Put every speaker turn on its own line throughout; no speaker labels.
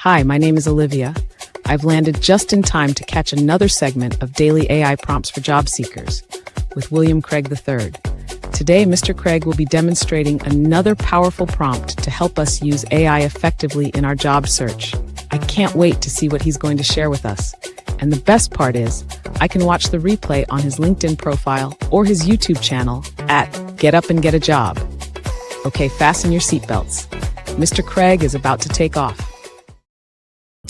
Hi, my name is Olivia. I've landed just in time to catch another segment of Daily AI Prompts for Job Seekers with William Craig III. Today, Mr. Craig will be demonstrating another powerful prompt to help us use AI effectively in our job search. I can't wait to see what he's going to share with us. And the best part is, I can watch the replay on his LinkedIn profile or his YouTube channel at Get Up and Get a Job. Okay, fasten your seatbelts. Mr. Craig is about to take off.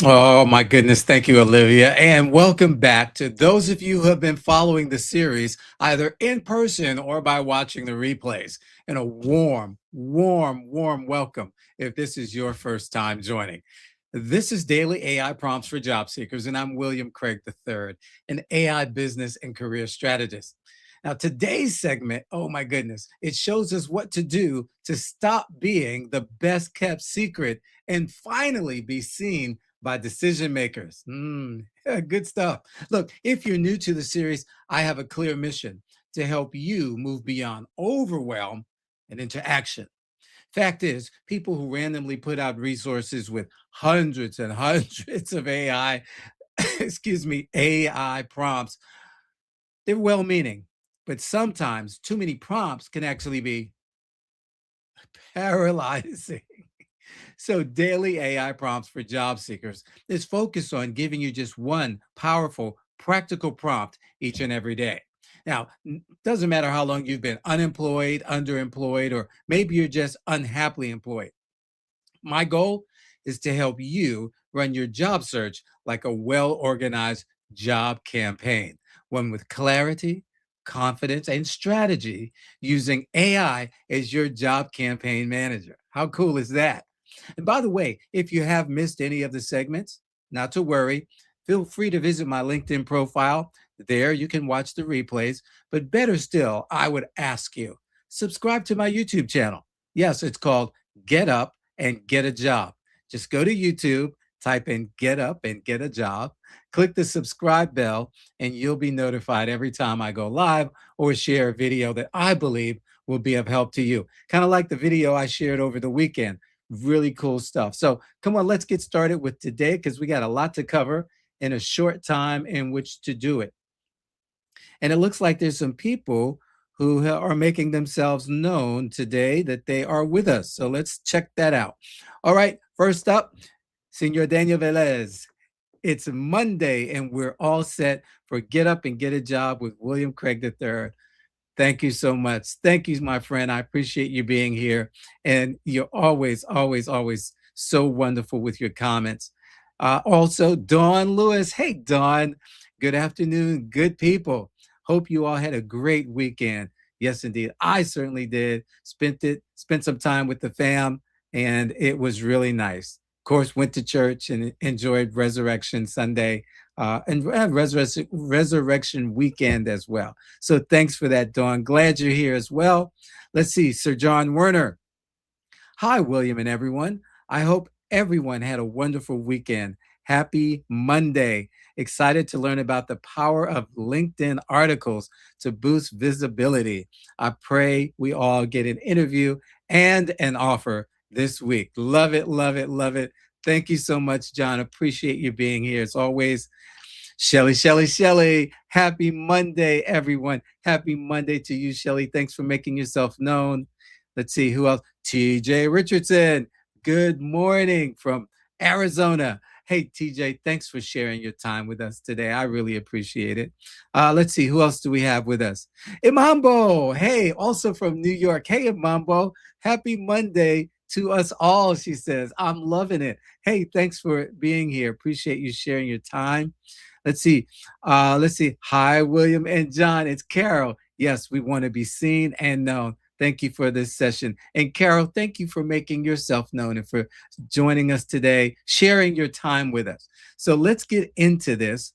Oh my goodness. Thank you, Olivia. And welcome back to those of you who have been following the series, either in person or by watching the replays. And a warm welcome if this is your first time joining. This is Daily AI Prompts for Job Seekers, and I'm William Craig III, an AI business and career strategist. Now, today's segment, oh my goodness, it shows us what to do to stop being the best kept secret and finally be seen by decision makers. Good stuff. Look, if you're new to the series, I have a clear mission to help you move beyond overwhelm and into action. Fact is, people who randomly put out resources with hundreds and hundreds of AI, AI prompts, they're well-meaning, but sometimes too many prompts can actually be paralyzing. So Daily AI Prompts for Job Seekers is focused on giving you just one powerful, practical prompt each and every day. Now, doesn't matter how long you've been unemployed, underemployed, or maybe you're just unhappily employed. My goal is to help you run your job search like a well-organized job campaign, one with clarity, confidence, and strategy, using AI as your job campaign manager. How cool is that? And by the way, if you have missed any of the segments, not to worry, feel free to visit my LinkedIn profile. There you can watch the replays, but better still, I would ask you, subscribe to my YouTube channel. Yes, it's called Get Up and Get a Job. Just go to YouTube, type in Get Up and Get a Job, click the subscribe bell, and you'll be notified every time I go live or share a video that I believe will be of help to you. Kind of like the video I shared over the weekend. Really cool stuff. So come on, let's get started with today because we got a lot to cover in a short time in which to do it. And it looks like there's some people who are making themselves known today that they are with us. So let's check that out. All right, first up, Senor Daniel Velez. It's Monday and we're all set for Get Up and Get a Job with William Craig III. Thank you so much. Thank you, my friend. I appreciate you being here. And you're always so wonderful with your comments. Also, Dawn Lewis. Hey, Dawn. Good afternoon, good people. Hope you all had a great weekend. Yes, indeed. I certainly did. Spent some time with the fam, and it was really nice. Of course, went to church and enjoyed Resurrection Sunday and Resurrection weekend as well. So thanks for that, Dawn. Glad you're here as well. Let's see, Sir John Werner. Hi, William and everyone. I hope everyone had a wonderful weekend. Happy Monday. Excited to learn about the power of LinkedIn articles to boost visibility. I pray we all get an interview and an offer this week. Love it, love it, love it. Thank you so much, John. Appreciate you being here. As always, Shelly. Happy Monday, everyone. Happy Monday to you, Shelly. Thanks for making yourself known. Let's see who else. TJ Richardson. Good morning from Arizona. Hey, TJ, thanks for sharing your time with us today. I really appreciate it. Let's see, who else do we have with us? Imambo. Hey, also from New York. Hey, Imambo. Happy Monday to us all, she says. I'm loving it. Hey, thanks for being here. Appreciate you sharing your time. Let's see. Hi, William and John. It's Carol. Yes, we want to be seen and known. Thank you for this session. And Carol, thank you for making yourself known and for joining us today, sharing your time with us. So let's get into this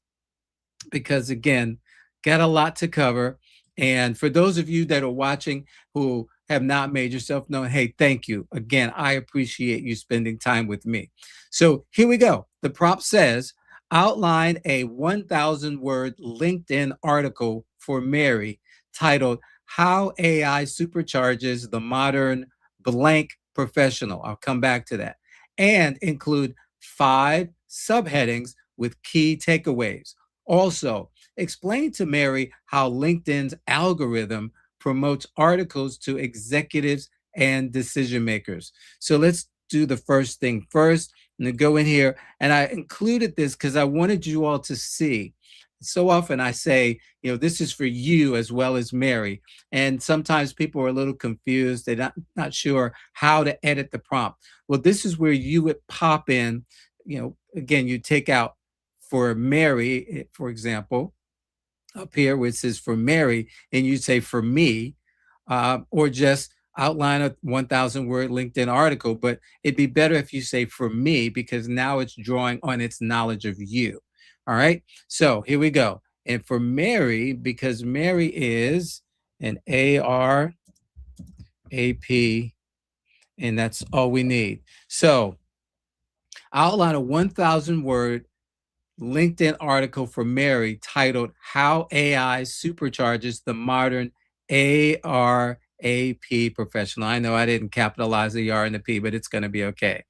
because, again, got a lot to cover. And for those of you that are watching who have not made yourself known, hey, thank you. Again, I appreciate you spending time with me. So here we go. The prompt says, outline a 1,000-word LinkedIn article for Mary titled, How AI Supercharges the Modern Blank Professional. I'll come back to that. And include 5 subheadings with key takeaways. Also, explain to Mary how LinkedIn's algorithm promotes articles to executives and decision makers. So let's do the first thing first. I'm going to go in here, and I included this because I wanted you all to see. So often I say, this is for you as well as Mary. And sometimes people are a little confused. They're not sure how to edit the prompt. Well, this is where you would pop in, again, you take out for Mary, for example, up here where it says for Mary, and you say for me, or just outline a 1,000 word LinkedIn article. But it'd be better if you say for me, because now it's drawing on its knowledge of you. All right. So here we go. And for Mary, because Mary is an ARAP, and that's all we need. So outline a 1,000 word LinkedIn article for Mary titled How AI Supercharges the Modern ARAP Professional. I know I didn't capitalize the R and the P, but it's going to be okay.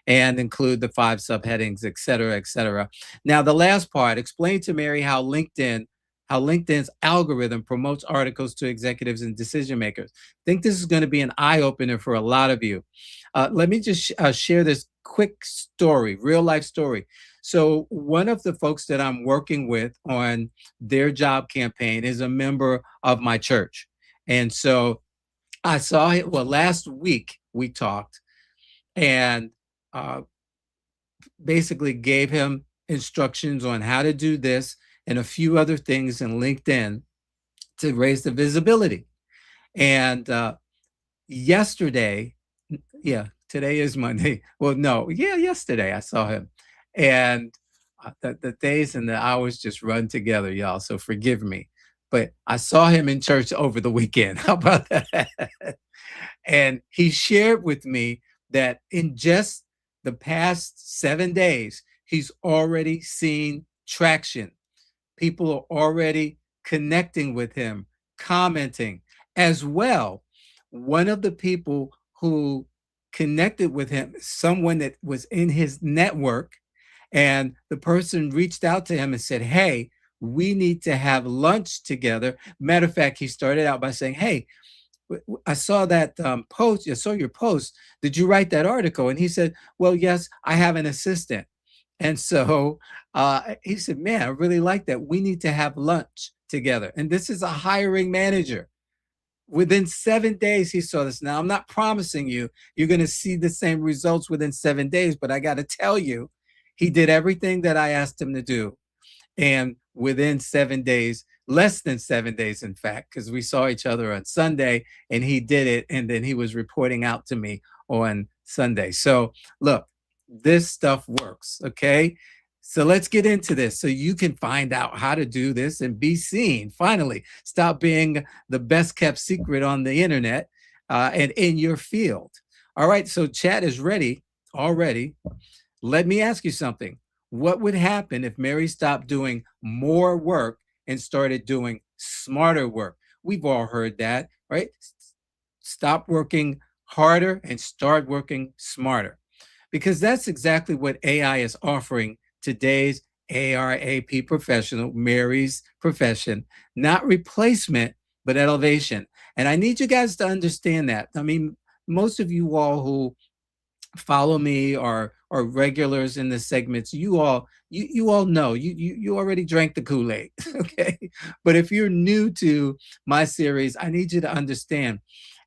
And include the 5 subheadings, et cetera, et cetera. Now, the last part, explain to Mary how LinkedIn's algorithm promotes articles to executives and decision makers. I think this is going to be an eye opener for a lot of you. Let me just share this quick story, real life story. So one of the folks that I'm working with on their job campaign is a member of my church. And so I saw it, last week we talked, and basically gave him instructions on how to do this and a few other things in LinkedIn to raise the visibility. And yesterday, today is Monday. Yesterday I saw him. And the days and the hours just run together, y'all. So forgive me. But I saw him in church over the weekend. How about that? And he shared with me that in just the past 7 days, he's already seen traction. People are already connecting with him, commenting as well. One of the people who connected with him, someone that was in his network, and the person reached out to him and said, hey, we need to have lunch together. Matter of fact, he started out by saying, hey, I saw that post. I saw your post. Did you write that article? And he said, well, yes, I have an assistant. And so he said, man, I really like that. We need to have lunch together. And this is a hiring manager. Within 7 days, he saw this. Now, I'm not promising you're going to see the same results within 7 days, but I got to tell you, he did everything that I asked him to do. And within 7 days, less than 7 days, in fact, because we saw each other on Sunday and he did it. And then he was reporting out to me on Sunday. So look, this stuff works. Okay. So let's get into this so you can find out how to do this and be seen. Finally, stop being the best kept secret on the internet and in your field. All right. So chat is ready already. Let me ask you something. What would happen if Mary stopped doing more work and started doing smarter work? We've all heard that, right? Stop working harder and start working smarter, because that's exactly what AI is offering today's ARAP professional, Mary's profession, not replacement, but elevation. And I need you guys to understand that. I mean, most of you all who follow me or regulars in the segments, you all know, you already drank the Kool-Aid. Okay. But if you're new to my series, I need you to understand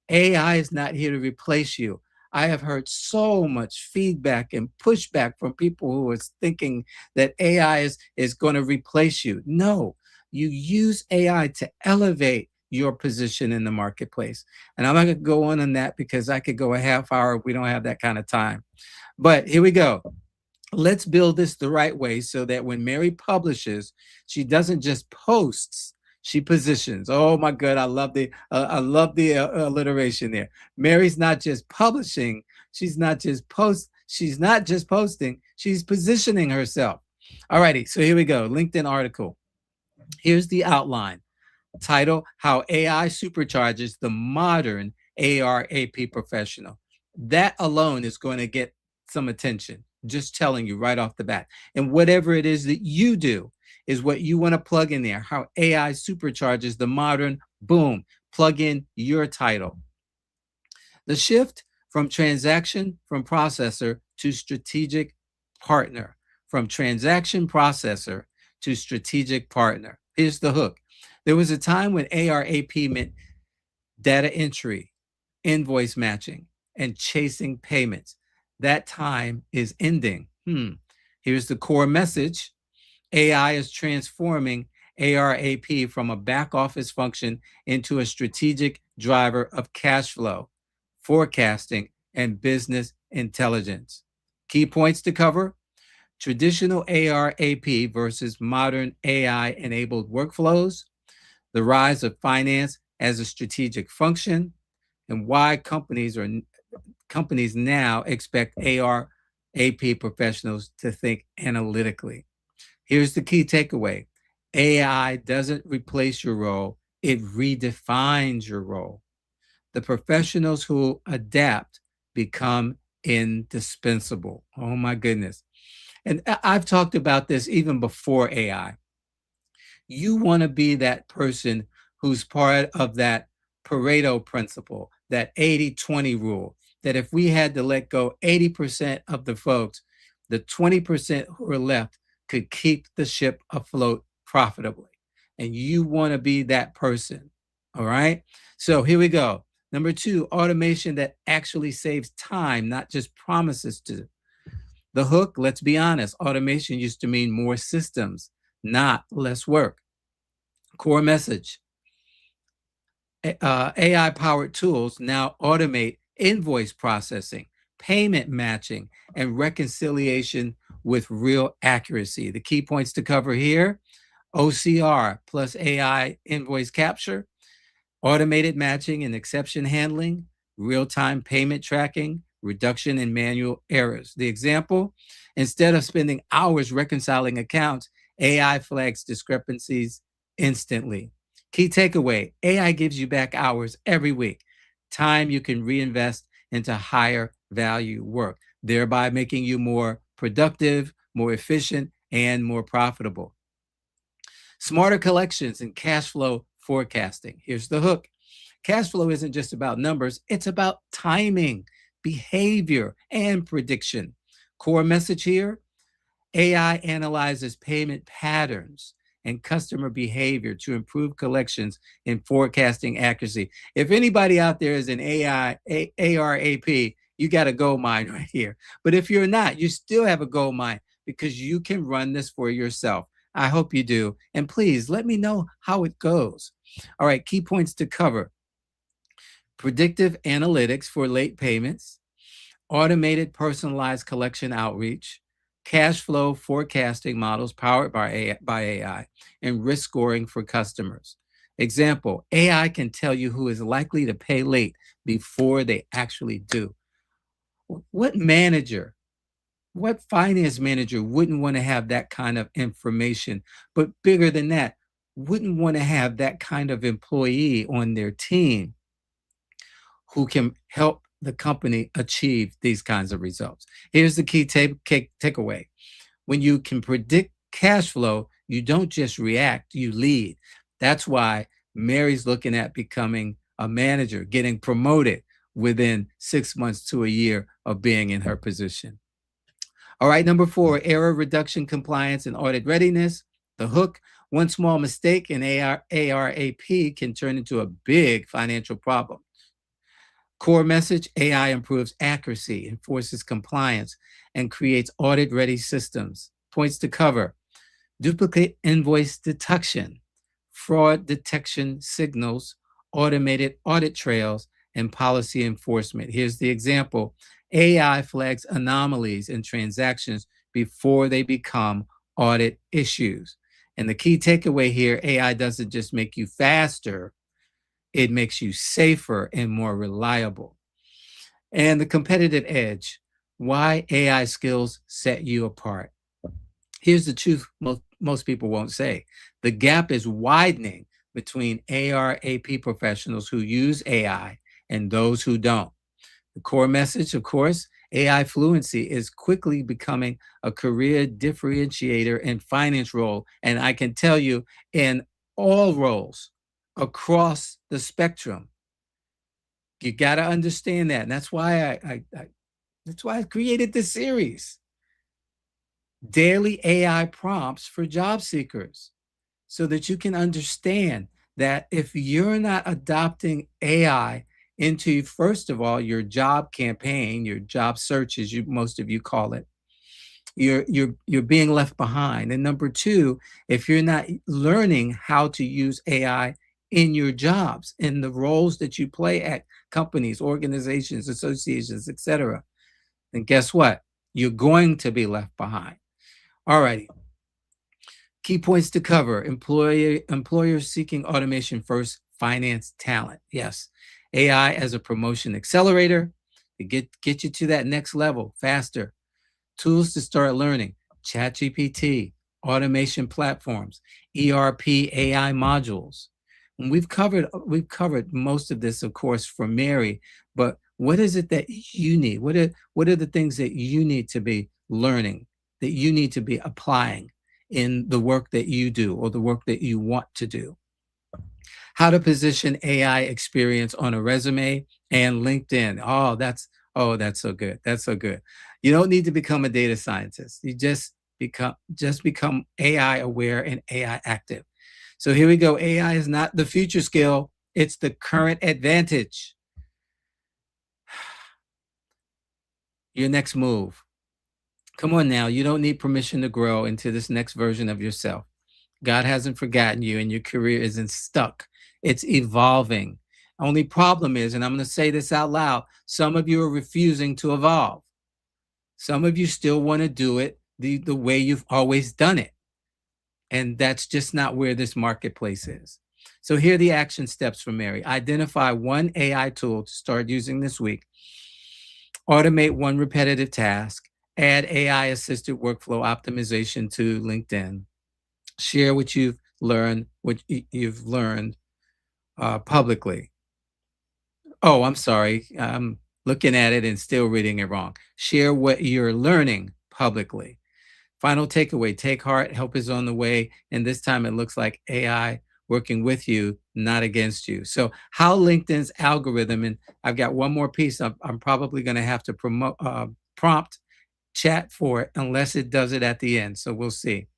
AI is not here to replace you. I have heard so much feedback and pushback from people who are thinking that AI is going to replace you. No, you use AI to elevate your position in the marketplace. And I'm not going to go on that because I could go a half hour. We don't have that kind of time. But here we go. Let's build this the right way so that when Mary publishes, she doesn't just posts, she positions. Oh my God, I love the alliteration there. Mary's not just publishing, she's not just posting, she's positioning herself. All righty, so here we go. LinkedIn article. Here's the outline. Title: How AI Supercharges the Modern ARAP Professional. That alone is going to get some attention, just telling you right off the bat. And whatever it is that you do is what you want to plug in there. How AI supercharges the modern, boom, plug in your title. The shift from transaction from processor to strategic partner, from transaction processor to strategic partner. Here's the hook. There was a time when ARAP meant data entry, invoice matching, and chasing payments. That time is ending. Here's the core message. AI is transforming ARAP from a back office function into a strategic driver of cash flow, forecasting, and business intelligence. Key points to cover: traditional ARAP versus modern AI-enabled workflows, the rise of finance as a strategic function, and why companies now expect ARAP professionals to think analytically. Here's the key takeaway. AI doesn't replace your role, it redefines your role. The professionals who adapt become indispensable. Oh my goodness. And I've talked about this even before AI. You want to be that person who's part of that Pareto principle, that 80-20 rule, that if we had to let go 80% of the folks, the 20% who are left could keep the ship afloat profitably. And you want to be that person. All right. So here we go. Number 2, automation that actually saves time, not just promises to. The hook, let's be honest, automation used to mean more systems, not less work. Core message. AI-powered tools now automate invoice processing, payment matching, and reconciliation with real accuracy. The key points to cover here: OCR plus AI invoice capture, automated matching and exception handling, real-time payment tracking, reduction in manual errors. The example: instead of spending hours reconciling accounts, AI flags discrepancies instantly. Key takeaway: AI gives you back hours every week, time you can reinvest into higher value work, thereby making you more productive, more efficient, and more profitable. Smarter collections and cash flow forecasting. Here's the hook. Cash flow isn't just about numbers, it's about timing, behavior, and prediction. Core message here: AI analyzes payment patterns and customer behavior to improve collections and forecasting accuracy. If anybody out there is an ARAP, you got a gold mine right here. But if you're not, you still have a gold mine because you can run this for yourself. I hope you do. And please let me know how it goes. All right, key points to cover: predictive analytics for late payments, automated personalized collection outreach, cash flow forecasting models powered by AI, and risk scoring for customers. Example: AI can tell you who is likely to pay late before they actually do. What manager, what finance manager wouldn't want to have that kind of information? But bigger than that, wouldn't want to have that kind of employee on their team who can help the company achieve these kinds of results? Here's the key takeaway. When you can predict cash flow, you don't just react, you lead. That's why Mary's looking at becoming a manager, getting promoted within 6 months to a year of being in her position. All right, number 4, error reduction, compliance, and audit readiness. The hook: one small mistake in ARAP can turn into a big financial problem. Core message: AI improves accuracy, enforces compliance, and creates audit-ready systems. Points to cover: duplicate invoice detection, fraud detection signals, automated audit trails, and policy enforcement. Here's the example: AI flags anomalies in transactions before they become audit issues. And the key takeaway here: AI doesn't just make you faster, it makes you safer and more reliable. And the competitive edge: why AI skills set you apart. Here's the truth most people won't say. The gap is widening between ARAP professionals who use AI and those who don't. The core message, of course: AI fluency is quickly becoming a career differentiator in finance role. And I can tell you in all roles across the spectrum, you got to understand that. And that's why that's why I created this series, Daily AI Prompts for Job Seekers, so that you can understand that if you're not adopting AI into, first of all, your job campaign, your job search, as most of you call it, you're being left behind. And number two, if you're not learning how to use AI in your jobs, in the roles that you play at companies, organizations, associations, etc., then guess what? You're going to be left behind. All righty. Key points to cover: employers seeking automation first, finance talent. Yes, AI as a promotion accelerator to get you to that next level faster. Tools to start learning: ChatGPT, automation platforms, ERP, AI modules. And we've covered most of this, of course, for Mary. But what is it that you need? What are the things that you need to be learning, that you need to be applying in the work that you do or the work that you want to do? How to position AI experience on a resume and LinkedIn. That's so good. That's so good. You don't need to become a data scientist. You just become AI aware and AI active. So here we go. AI is not the future skill, it's the current advantage. Your next move. Come on now, you don't need permission to grow into this next version of yourself. God hasn't forgotten you, and your career isn't stuck. It's evolving. Only problem is, and I'm going to say this out loud, some of you are refusing to evolve. Some of you still want to do it the way you've always done it. And that's just not where this marketplace is. So here are the action steps for Mary. Identify one AI tool to start using this week. Automate one repetitive task. Add AI-assisted workflow optimization to LinkedIn. Share what you've learned, publicly. Oh, I'm sorry. I'm looking at it and still reading it wrong. Share what you're learning publicly. Final takeaway: take heart, help is on the way. And this time it looks like AI working with you, not against you. So how LinkedIn's algorithm, and I've got one more piece I'm probably going to have to prompt chat for it unless it does it at the end. So we'll see.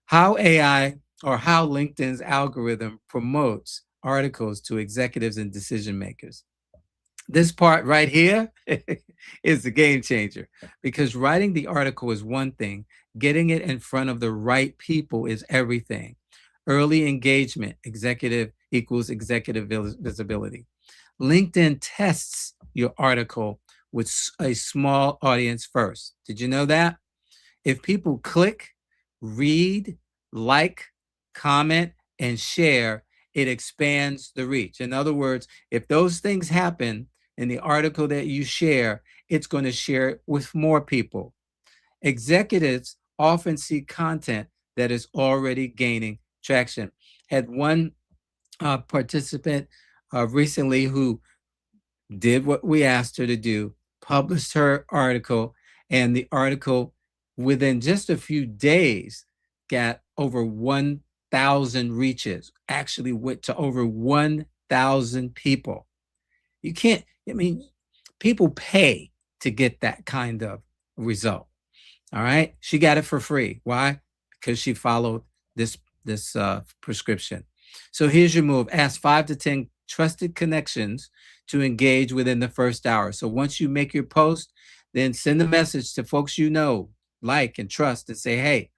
How AI or how LinkedIn's algorithm promotes articles to executives and decision makers. This part right here is the game changer, because writing the article is one thing, getting it in front of the right people is everything. Early engagement, executive equals executive visibility. LinkedIn tests your article with a small audience first. Did you know that? If people click, read, like, comment, and share, it expands the reach. In other words, if those things happen in the article that you share, it's going to share it with more people. Executives often see content that is already gaining traction. Had one participant recently who did what we asked her to do, published her article, and the article within just a few days got over 1,000 reaches, actually went to over 1,000 people. You can't, people pay to get that kind of result. All right. She got it for free. Why? Because she followed this prescription. So here's your move. Ask 5 to 10 trusted connections to engage within the first hour. So once you make your post, then send a message to folks you know, like, and trust, and say, hey,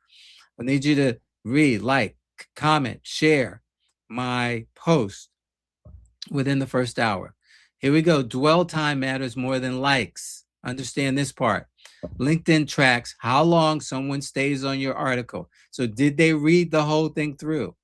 I need you to read, like, comment, share my post within the first hour. Here we go. Dwell time matters more than likes. Understand this part. LinkedIn tracks how long someone stays on your article. So did they read the whole thing through?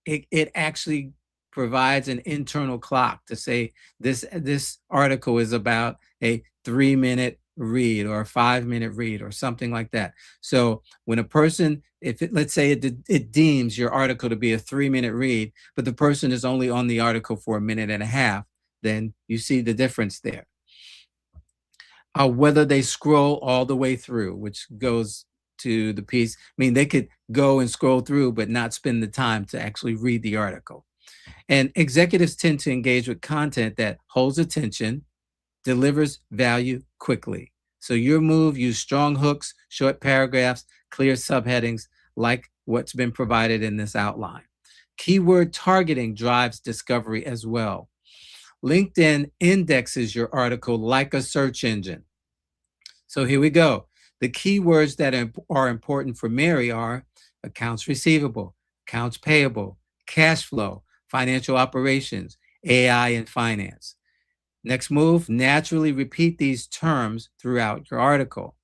It actually provides an internal clock to say this article is about a 3-minute read or a 5-minute read or something like that. So when a person, let's say it deems your article to be a 3-minute read, but the person is only on the article for 1.5 minutes, then you see the difference there. whether they scroll all the way through, which goes to the piece. I mean, they could go and scroll through, but not spend the time to actually read the article. And executives tend to engage with content that holds attention, delivers value quickly. So your move, use strong hooks, short paragraphs, clear subheadings, like what's been provided in this outline. Keyword targeting drives discovery as well. LinkedIn indexes your article like a search engine. So here we go. The keywords that are important for Mary are accounts receivable, accounts payable, cash flow, financial operations, AI and finance. Next move, naturally repeat these terms throughout your article.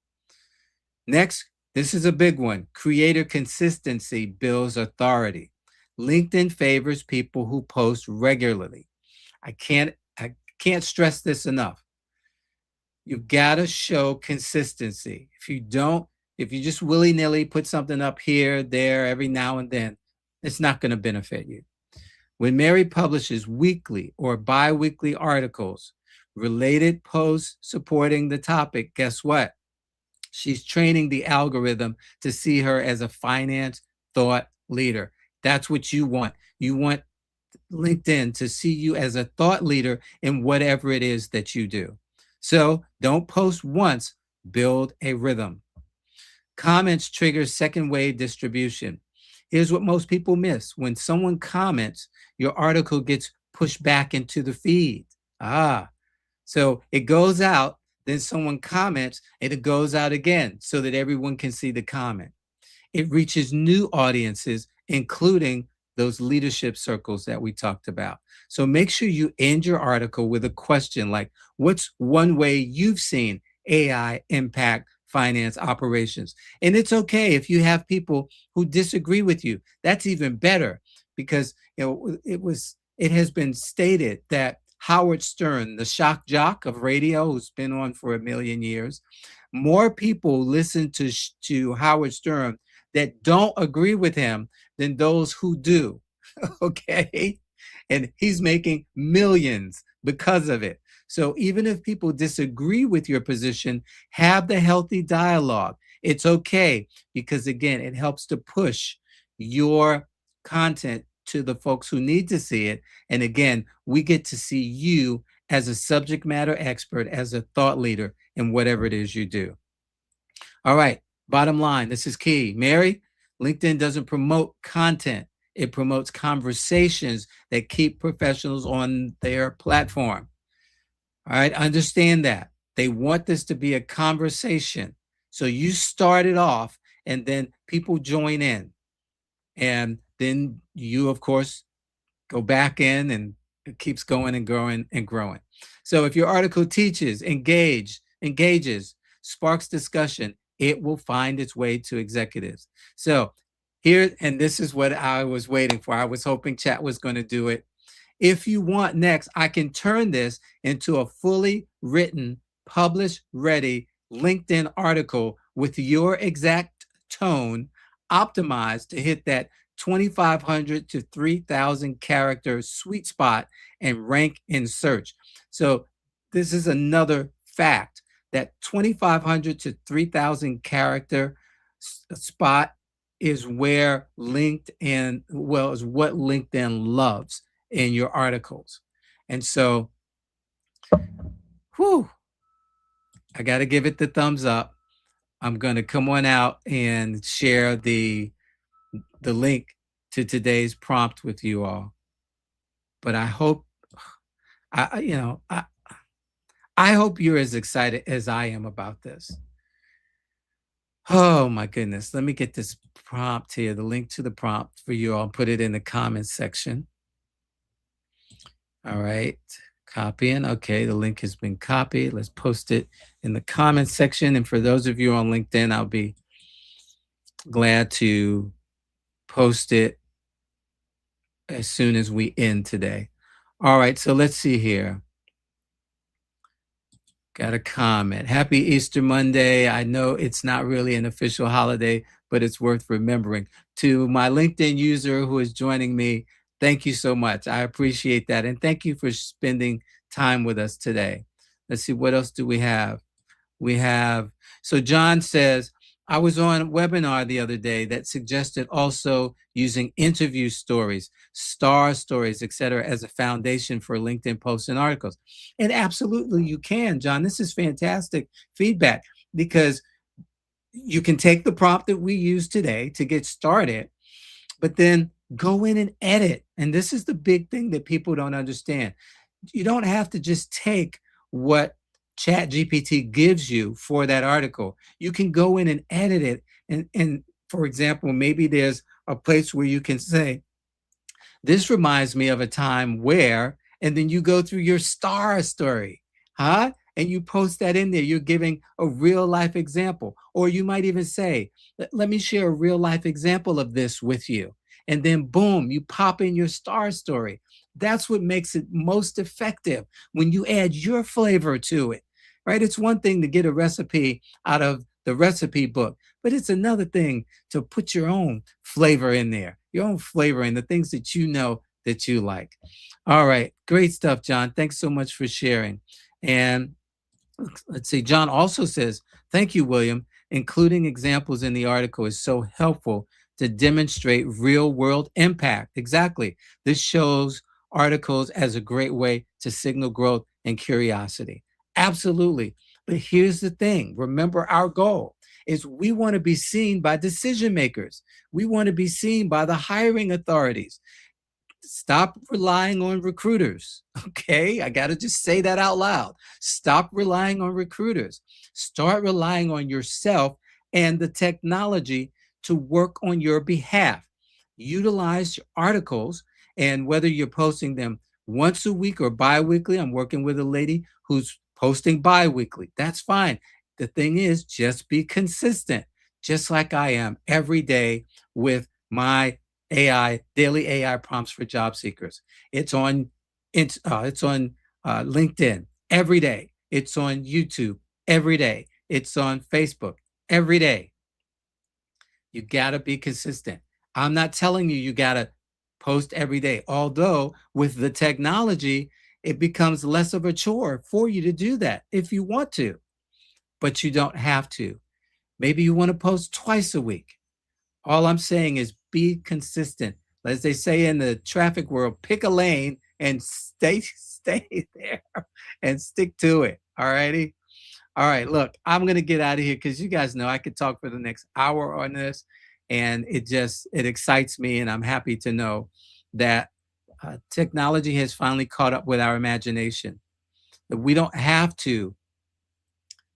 Next, this is a big one. Creator consistency builds authority. LinkedIn favors people who post regularly. I can't stress this enough. You've got to show consistency. If you just willy-nilly put something up here, there, every now and then, it's not going to benefit you. When Mary publishes weekly or bi-weekly articles, related posts supporting the topic, guess what? She's training the algorithm to see her as a finance thought leader. That's what you want. You want LinkedIn to see you as a thought leader in whatever it is that you do. So don't post once, build a rhythm. Comments trigger second wave distribution. Here's what most people miss. When someone comments, your article gets pushed back into the feed. So it goes out, then someone comments, and it goes out again so that everyone can see the comment. It reaches new audiences, including those leadership circles that we talked about. So make sure you end your article with a question like, what's one way you've seen AI impact finance operations? And it's okay if you have people who disagree with you. That's even better, because it has been stated that Howard Stern, the shock jock of radio, who's been on for 1 million years, more people listen to Howard Stern that don't agree with him than those who do. Okay? And he's making millions because of it. So even if people disagree with your position, have the healthy dialogue. It's okay, because again, it helps to push your content to the folks who need to see it. And again, we get to see you as a subject matter expert, as a thought leader in whatever it is you do. All right, bottom line, this is key. Mary, LinkedIn doesn't promote content. It promotes conversations that keep professionals on their platform. All right, understand that. They want this to be a conversation. So you start it off and then people join in. And then you, of course, go back in and it keeps going and growing and growing. So if your article teaches, engages, sparks discussion, it will find its way to executives. So here, and this is what I was waiting for. I was hoping chat was going to do it. If you want next, I can turn this into a fully written, published, ready LinkedIn article with your exact tone, optimized to hit that 2,500 to 3,000 character sweet spot and rank in search. So this is another fact, that 2,500 to 3,000 character spot is where LinkedIn, is what LinkedIn loves in your articles. And so, I got to give it the thumbs up. I'm going to come on out and share the link to today's prompt with you all. But I hope, I hope you're as excited as I am about this. Oh my goodness. Let me get this prompt here, the link to the prompt for you all, put it in the comments section. All right, copying. Okay, the link has been copied. Let's post it in the comments section. And for those of you on LinkedIn, I'll be glad to post it as soon as we end today. All right, so let's see here. Got a comment. Happy Easter Monday. I know it's not really an official holiday, but it's worth remembering. To my LinkedIn user who is joining me, thank you so much. I appreciate that. And thank you for spending time with us today. Let's see, what else do we have? We have, so John says, I was on a webinar the other day that suggested also using interview stories, star stories, et cetera, as a foundation for LinkedIn posts and articles. And absolutely you can, John. This is fantastic feedback because you can take the prompt that we use today to get started, but then go in and edit. And this is the big thing that people don't understand. You don't have to just take what ChatGPT gives you for that article. You can go in and edit it. And for example, maybe there's a place where you can say, this reminds me of a time where, and then you go through your star story, huh? And you post that in there. You're giving a real life example. Or you might even say, let me share a real life example of this with you. And then boom, you pop in your star story. That's what makes it most effective when you add your flavor to it, right? It's one thing to get a recipe out of the recipe book, but it's another thing to put your own flavor in there, your own flavor in the things that you know that you like. All right, great stuff, John. Thanks so much for sharing. And let's see, John also says, thank you, William. Including examples in the article is so helpful to demonstrate real world impact. Exactly. This shows articles as a great way to signal growth and curiosity. Absolutely. But here's the thing. Remember, our goal is we want to be seen by decision makers. We want to be seen by the hiring authorities. Stop relying on recruiters. Okay, I got to just say that out loud. Stop relying on recruiters. Start relying on yourself and the technology to work on your behalf. Utilize your articles, and whether you're posting them once a week or bi-weekly, I'm working with a lady who's posting bi-weekly. That's fine. The thing is, just be consistent, just like I am every day with my daily AI prompts for job seekers. It's on LinkedIn every day. It's on YouTube every day. It's on Facebook every day. You got to be consistent. I'm not telling you got to post every day, although with the technology, it becomes less of a chore for you to do that if you want to, but you don't have to. Maybe you want to post twice a week. All I'm saying is be consistent. As they say in the traffic world, pick a lane and stay there and stick to it. All righty. All right. Look, I'm going to get out of here because you guys know I could talk for the next hour on this. And it excites me. And I'm happy to know that technology has finally caught up with our imagination. That we don't have to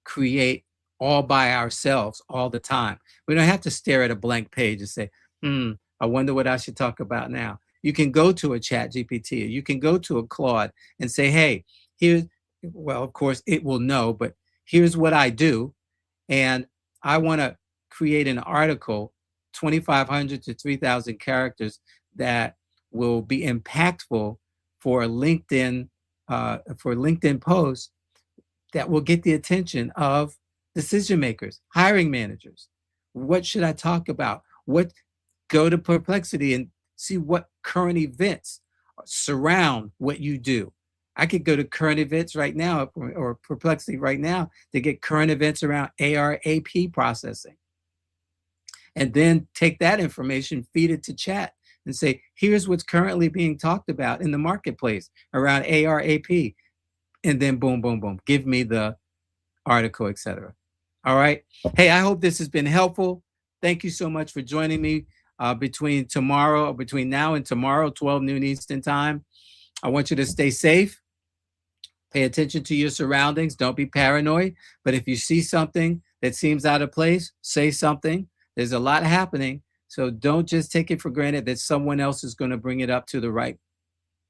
create all by ourselves all the time. We don't have to stare at a blank page and say, I wonder what I should talk about now. You can go to a ChatGPT, or you can go to a Claude and say, hey, well, of course it will know, but here's what I do. And I want to create an article, 2,500 to 3,000 characters that will be impactful for LinkedIn posts that will get the attention of decision makers, hiring managers. What should I talk about? Go to Perplexity and see what current events surround what you do. I could go to current events right now or Perplexity right now to get current events around AR/AP processing. And then take that information, feed it to chat and say, here's what's currently being talked about in the marketplace around AR/AP. And then boom, boom, boom, give me the article, etc. All right. Hey, I hope this has been helpful. Thank you so much for joining me between now and tomorrow, 12 noon Eastern time. I want you to stay safe. Pay attention to your surroundings. Don't be paranoid. But if you see something that seems out of place, say something. There's a lot happening. So don't just take it for granted that someone else is going to bring it up to the right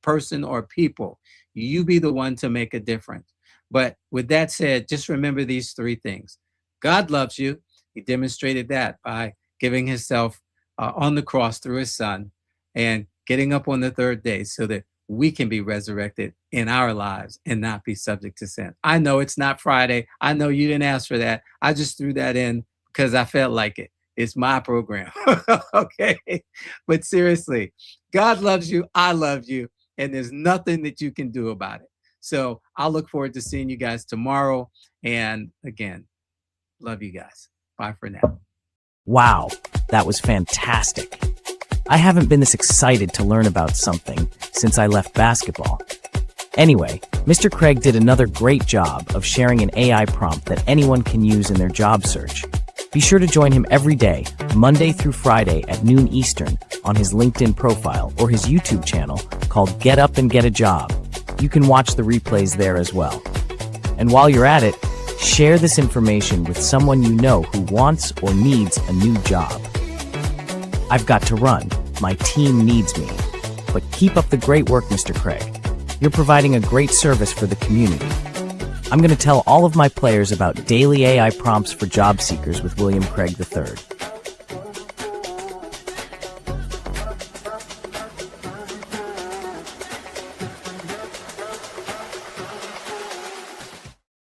person or people. You be the one to make a difference. But with that said, just remember these three things. God loves you. He demonstrated that by giving himself on the cross through his son and getting up on the third day so that we can be resurrected in our lives and not be subject to sin. I know it's not Friday. I know you didn't ask for that. I just threw that in because I felt like it. It's my program. Okay. But seriously, God loves you. I love you. And there's nothing that you can do about it. So I'll look forward to seeing you guys tomorrow. And again, love you guys. Bye for now.
Wow, that was fantastic. I haven't been this excited to learn about something since I left basketball. Anyway, Mr. Craig did another great job of sharing an AI prompt that anyone can use in their job search. Be sure to join him every day, Monday through Friday at noon Eastern, on his LinkedIn profile or his YouTube channel called Get Up and Get a Job. You can watch the replays there as well. And while you're at it, share this information with someone you know who wants or needs a new job. I've got to run. My team needs me. But keep up the great work, Mr. Craig. You're providing a great service for the community. I'm going to tell all of my players about daily AI prompts for job seekers with William Craig III.